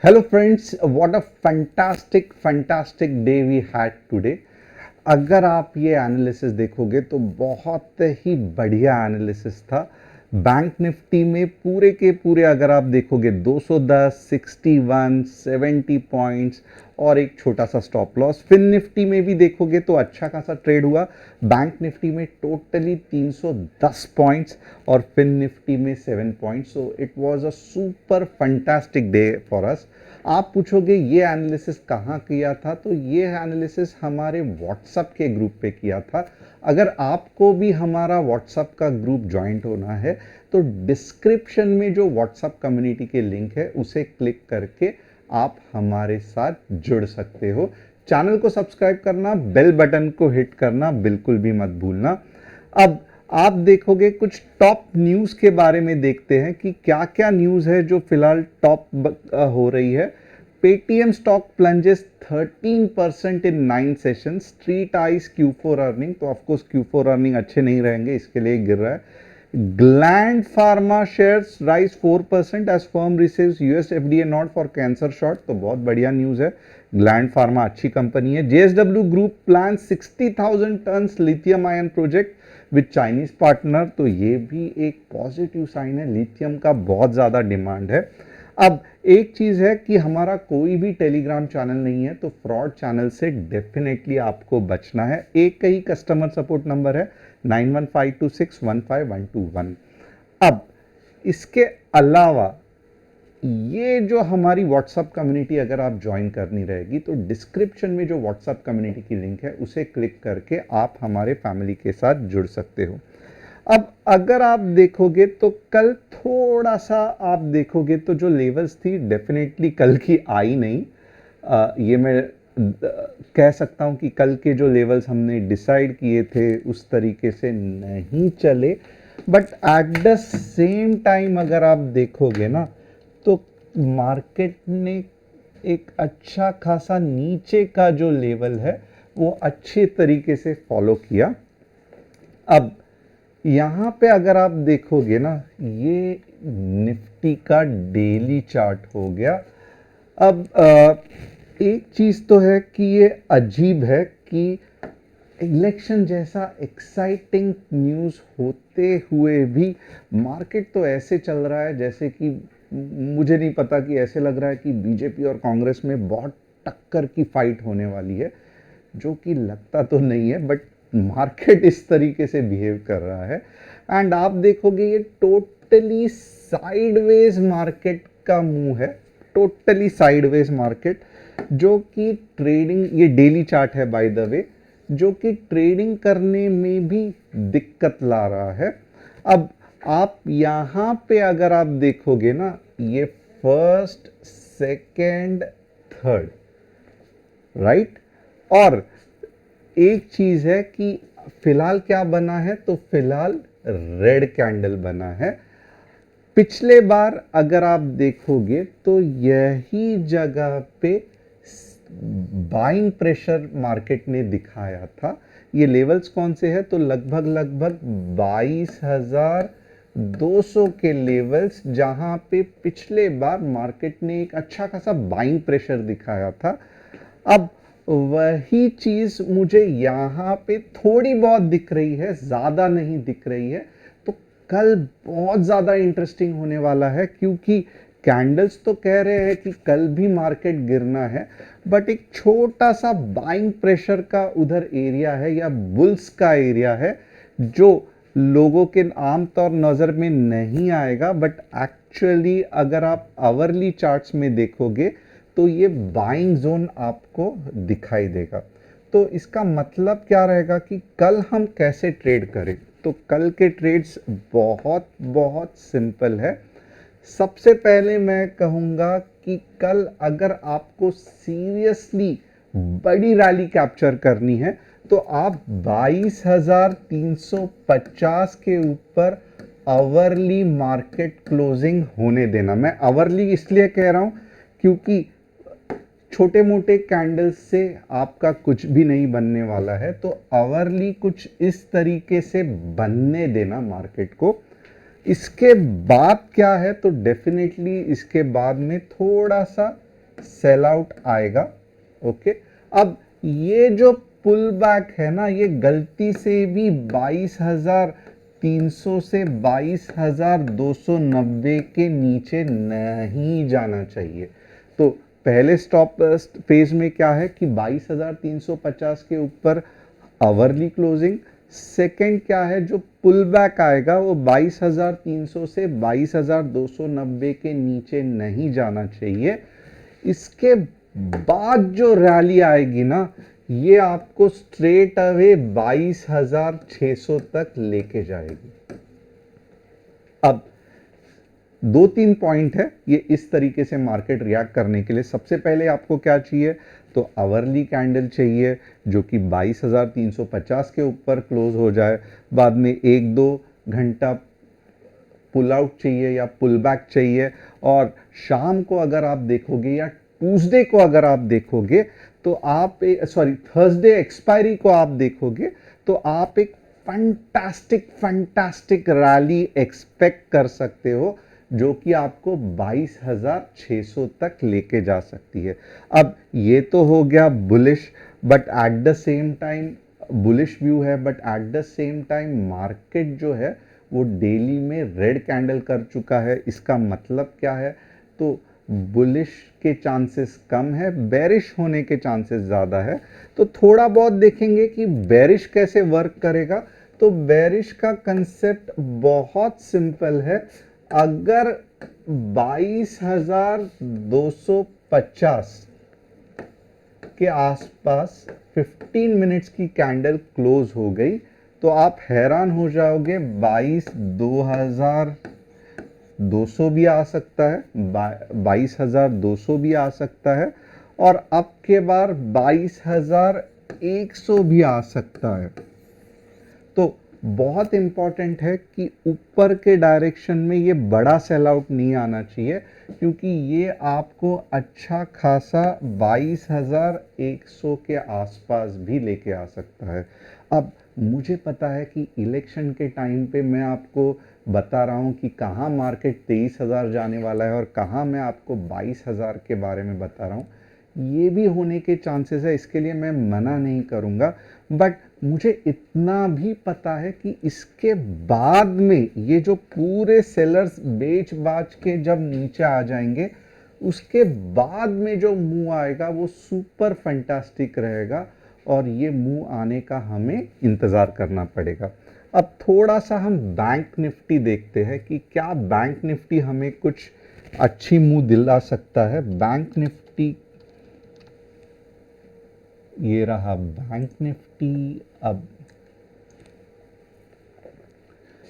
Hello friends, what a fantastic day we had today. अगर आप ये एनालिसिस देखोगे तो बहुत ही बढ़िया एनालिसिस था। बैंक निफ्टी में पूरे के पूरे अगर आप देखोगे 210, 61, 70 पॉइंट्स और एक छोटा सा स्टॉप लॉस। फिन निफ्टी में भी देखोगे तो अच्छा खासा ट्रेड हुआ। बैंक निफ्टी में टोटली 310 पॉइंट्स और फिन निफ्टी में 7 points. So it was a super fantastic day for us. आप पूछोगे ये एनालिसिस कहाँ किया था, तो ये एनालिसिस हमारे व्हाट्सएप के ग्रुप पे किया था। अगर आपको भी हमारा व्हाट्सएप का ग्रुप ज्वाइंट होना है तो डिस्क्रिप्शन में जो व्हाट्सएप कम्युनिटी के लिंक है उसे क्लिक करके आप हमारे साथ जुड़ सकते हो। चैनल को सब्सक्राइब करना, बेल बटन को हिट करना बिल्कुल भी मत भूलना। अब आप देखोगे कुछ टॉप न्यूज के बारे में देखते हैं कि क्या क्या न्यूज है जो फिलहाल टॉप हो रही है। Paytm stock plunges 13% in 9 session. Street eyes Q4 earning, तो ऑफकोर्स Q4 अर्निंग अच्छे नहीं रहेंगे, इसके लिए गिर रहा है। Gland Pharma shares rise 4% as firm receives US FDA nod for cancer shot, तो बहुत बढ़िया न्यूज है। ग्लैंड फार्मा अच्छी कंपनी है। JSW group plan 60,000 tonne lithium ion project with Chinese partner, तो ये भी एक पॉजिटिव साइन है। लिथियम का बहुत ज्यादा डिमांड है। अब एक चीज है कि हमारा कोई भी टेलीग्राम चैनल नहीं है, तो फ्रॉड चैनल से डेफिनेटली आपको बचना है। एक ही कस्टमर सपोर्ट नंबर है 9152615121। अब इसके अलावा ये जो हमारी व्हाट्सएप कम्युनिटी अगर आप ज्वाइन करनी रहेगी तो डिस्क्रिप्शन में जो व्हाट्सएप कम्युनिटी की लिंक है उसे क्लिक करके आप हमारे फैमिली के साथ जुड़ सकते हो। अब अगर आप देखोगे तो कल थोड़ा सा आप देखोगे तो जो लेवल्स थी डेफिनेटली कल की आई नहीं। ये मैं कह सकता हूं कि कल के जो लेवल्स हमने डिसाइड किए थे उस तरीके से नहीं चले। But at the same time अगर आप देखोगे ना तो मार्केट ने एक अच्छा खासा नीचे का जो लेवल है वो अच्छे तरीके से फॉलो किया। अब यहां पे अगर आप देखोगे ना, ये निफ्टी का डेली चार्ट हो गया। अब एक चीज तो है कि ये अजीब है कि इलेक्शन जैसा एक्साइटिंग न्यूज होते हुए भी मार्केट तो ऐसे चल रहा है जैसे कि मुझे नहीं पता, कि ऐसे लग रहा है कि बीजेपी और कांग्रेस में बहुत टक्कर की फाइट होने वाली है, जो कि लगता तो नहीं है, बट मार्केट इस तरीके से बिहेव कर रहा है। एंड आप देखोगे ये टोटली साइडवेज मार्केट का मुंह है, टोटली साइडवेज मार्केट, जो कि ट्रेडिंग, ये डेली चार्ट है बाय द वे, जो कि ट्रेडिंग करने में भी दिक्कत ला रहा है। अब आप यहां पे अगर आप देखोगे ना, ये फर्स्ट, सेकेंड, थर्ड, राइट। और एक चीज है कि फिलहाल क्या बना है, तो फिलहाल रेड कैंडल बना है। पिछले बार अगर आप देखोगे तो यही जगह पे बाइंग प्रेशर मार्केट ने दिखाया था। ये लेवल्स कौन से हैं, तो लगभग 22,200 के लेवल्स, जहां पे पिछले बार मार्केट ने एक अच्छा खासा बाइंग प्रेशर दिखाया था। अब वही चीज मुझे यहां पे थोड़ी बहुत दिख रही है, ज्यादा नहीं दिख रही है। तो कल बहुत ज्यादा इंटरेस्टिंग होने वाला है, क्योंकि कैंडल्स तो कह रहे हैं कि कल भी मार्केट गिरना है, बट एक छोटा सा बाइंग प्रेशर का उधर एरिया है या बुल्स का एरिया है, जो लोगों के आमतौर नजर में नहीं आएगा, बट एक्चुअली अगर आप आवरली चार्ट्स में देखोगे तो ये बाइंग जोन आपको दिखाई देगा। तो इसका मतलब क्या रहेगा कि कल हम कैसे ट्रेड करें, तो कल के ट्रेड्स बहुत बहुत सिंपल है। सबसे पहले मैं कहूंगा कि कल अगर आपको सीरियसली बड़ी रैली कैप्चर करनी है तो आप 22,350 के ऊपर आवरली मार्केट क्लोजिंग होने देना। मैं आवरली इसलिए कह रहा हूं क्योंकि छोटे मोटे कैंडल्स से आपका कुछ भी नहीं बनने वाला है, तो आवरली कुछ इस तरीके से बनने देना मार्केट को। इसके बाद क्या है, तो डेफिनेटली इसके बाद में थोड़ा सा सेल आउट आएगा। ओके, अब ये जो पुल बैक है ना, ये गलती से भी 22,300 से 22,290 के नीचे नहीं जाना चाहिए। तो पहले स्टॉप फेज में क्या है कि 22,350 के ऊपर आवरली क्लोजिंग। सेकंड क्या है, जो पुल बैक आएगा वो 22,300 से 22,290 के नीचे नहीं जाना चाहिए। इसके बाद जो रैली आएगी ना, ये आपको स्ट्रेट अवे 22,600 तक लेके जाएगी। अब 2-3 पॉइंट है ये इस तरीके से मार्केट रिएक्ट करने के लिए। सबसे पहले आपको क्या चाहिए, तो आवरली कैंडल चाहिए जो कि 22,350 के ऊपर क्लोज हो जाए। बाद में 1-2 घंटा पुल आउट चाहिए या पुल बैक चाहिए। और शाम को अगर आप देखोगे या ट्यूसडे को अगर आप देखोगे तो आप थर्सडे एक्सपायरी को आप देखोगे तो आप एक फैंटास्टिक रैली एक्सपेक्ट कर सकते हो जो कि आपको 22,600 तक लेके जा सकती है। अब ये तो हो गया bullish, but at the same time bullish view है, but at the same time market जो है वो डेली में रेड कैंडल कर चुका है। इसका मतलब क्या है, तो बुलिश के चांसेस कम है, बेरिश होने के चांसेस ज़्यादा है। तो थोड़ा बहुत देखेंगे कि बेरिश कैसे वर्क करेगा। तो बेरिश का कंसेप्ट बहुत सिंपल है। अगर 22,250 के आसपास 15 मिनट्स की कैंडल क्लोज हो गई तो आप हैरान हो जाओगे, 22,200 भी आ सकता है, 22,200 भी आ सकता है, और अब के बार 22,100 भी आ सकता है। तो बहुत इंपॉर्टेंट है कि ऊपर के डायरेक्शन में ये बड़ा सेल आउट नहीं आना चाहिए, क्योंकि ये आपको अच्छा खासा 22,100 के आसपास भी लेके आ सकता है। अब मुझे पता है कि इलेक्शन के टाइम पे मैं आपको बता रहा हूँ कि कहाँ मार्केट 23,000 जाने वाला है और कहाँ मैं आपको 22,000 के बारे में बता रहा हूँ। ये भी होने के चांसेस है, इसके लिए मैं मना नहीं करूँगा, बट मुझे इतना भी पता है कि इसके बाद में ये जो पूरे सेलर्स बेच बाच के जब नीचे आ जाएंगे, उसके बाद में जो मूव आएगा वो सुपर फैंटास्टिक रहेगा, और ये मूव आने का हमें इंतज़ार करना पड़ेगा। अब थोड़ा सा हम बैंक निफ्टी देखते हैं कि क्या बैंक निफ्टी हमें कुछ अच्छी मूव दिला सकता है। बैंक निफ्टी, ये रहा बैंक निफ्टी। अब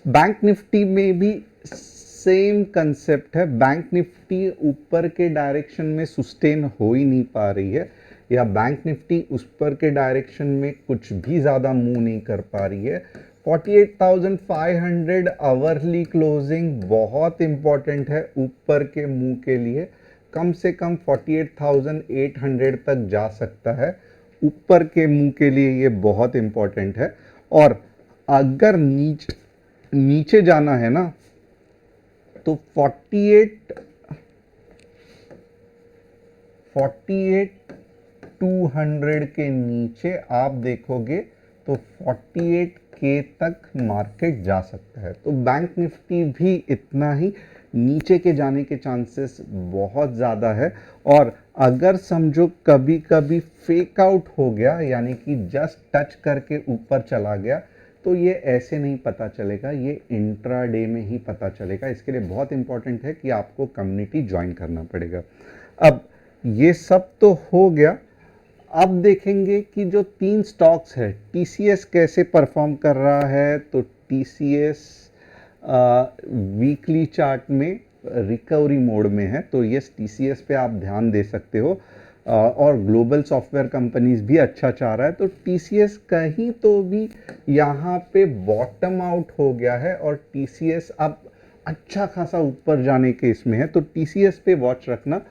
बैंक निफ्टी में भी सेम कंसेप्ट है। बैंक निफ्टी ऊपर के डायरेक्शन में सस्टेन हो ही नहीं पा रही है, या बैंक निफ्टी उस पर के डायरेक्शन में कुछ भी ज़्यादा मूव नहीं कर पा रही है। 48,500 आवरली क्लोजिंग बहुत इंपॉर्टेंट है ऊपर के मूव के लिए। कम से कम 48,800 तक जा सकता है ऊपर के मूव के लिए, ये बहुत इंपॉर्टेंट है। और अगर नीचे जाना है ना, तो 48,200 के नीचे आप देखोगे तो 48K तक मार्केट जा सकता है। तो बैंक निफ्टी भी इतना ही नीचे के जाने के चांसेस बहुत ज़्यादा है। और अगर समझो कभी कभी फेक आउट हो गया, यानी कि जस्ट टच करके ऊपर चला गया, तो ये ऐसे नहीं पता चलेगा, ये इंट्राडे में ही पता चलेगा। इसके लिए बहुत इंपॉर्टेंट है कि आपको कम्युनिटी ज्वाइन करना पड़ेगा। अब ये सब तो हो गया। अब देखेंगे कि जो 3 स्टॉक्स है, टीसीएस कैसे परफॉर्म कर रहा है। तो टीसीएस वीकली चार्ट में रिकवरी मोड में है, तो ये टीसीएस पे आप ध्यान दे सकते हो। और ग्लोबल सॉफ्टवेयर कंपनीज भी अच्छा चाह रहा है, तो टीसीएस कहीं तो भी यहाँ पे बॉटम आउट हो गया है और टीसीएस अब अच्छा खासा ऊपर जाने के इसमें है, तो टीसीएस पे वॉच रखना।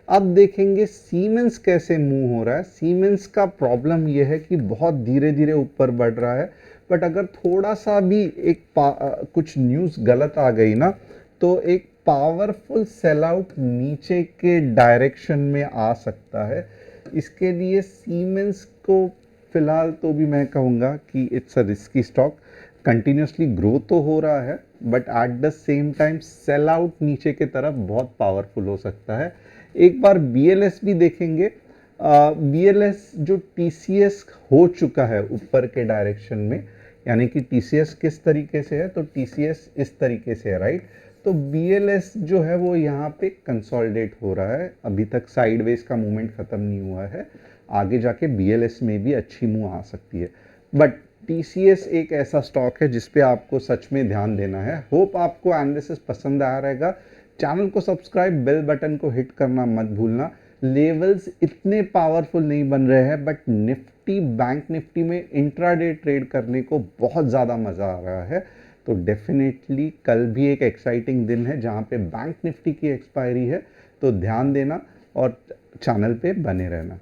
अब देखेंगे सीमेंस कैसे मूव हो रहा है। सीमेंस का प्रॉब्लम यह है कि बहुत धीरे धीरे ऊपर बढ़ रहा है, बट अगर थोड़ा सा भी कुछ न्यूज़ गलत आ गई ना, तो एक पावरफुल सेल आउट नीचे के डायरेक्शन में आ सकता है। इसके लिए सीमेंस को फिलहाल तो भी मैं कहूँगा कि it's a risky stock. Continuously grow तो हो रहा है but at the same time sell out नीचे की तरफ बहुत पावरफुल हो सकता है। एक बार BLS भी देखेंगे। BLS जो TCS हो चुका है ऊपर के डायरेक्शन में, यानी कि TCS किस तरीके से है, तो TCS इस तरीके से है, राइट। तो BLS जो है वो यहाँ पे कंसोलिडेट हो रहा है, अभी तक साइडवेज का मूवमेंट खत्म नहीं हुआ है। आगे जाके BLS में भी अच्छी मूव आ सकती है, बट TCS एक ऐसा स्टॉक है जिस पे आपको सच में ध्यान देना है। होप आपको एनालिसिस पसंद आया रहेगा। चैनल को सब्सक्राइब, बेल बटन को हिट करना मत भूलना। लेवल्स इतने पावरफुल नहीं बन रहे हैं बट निफ्टी, बैंक निफ्टी में इंट्राडे ट्रेड करने को बहुत ज़्यादा मज़ा आ रहा है। तो डेफिनेटली कल भी एक एक्साइटिंग दिन है जहाँ पे बैंक निफ्टी की एक्सपायरी है, तो ध्यान देना और चैनल पे बने रहना।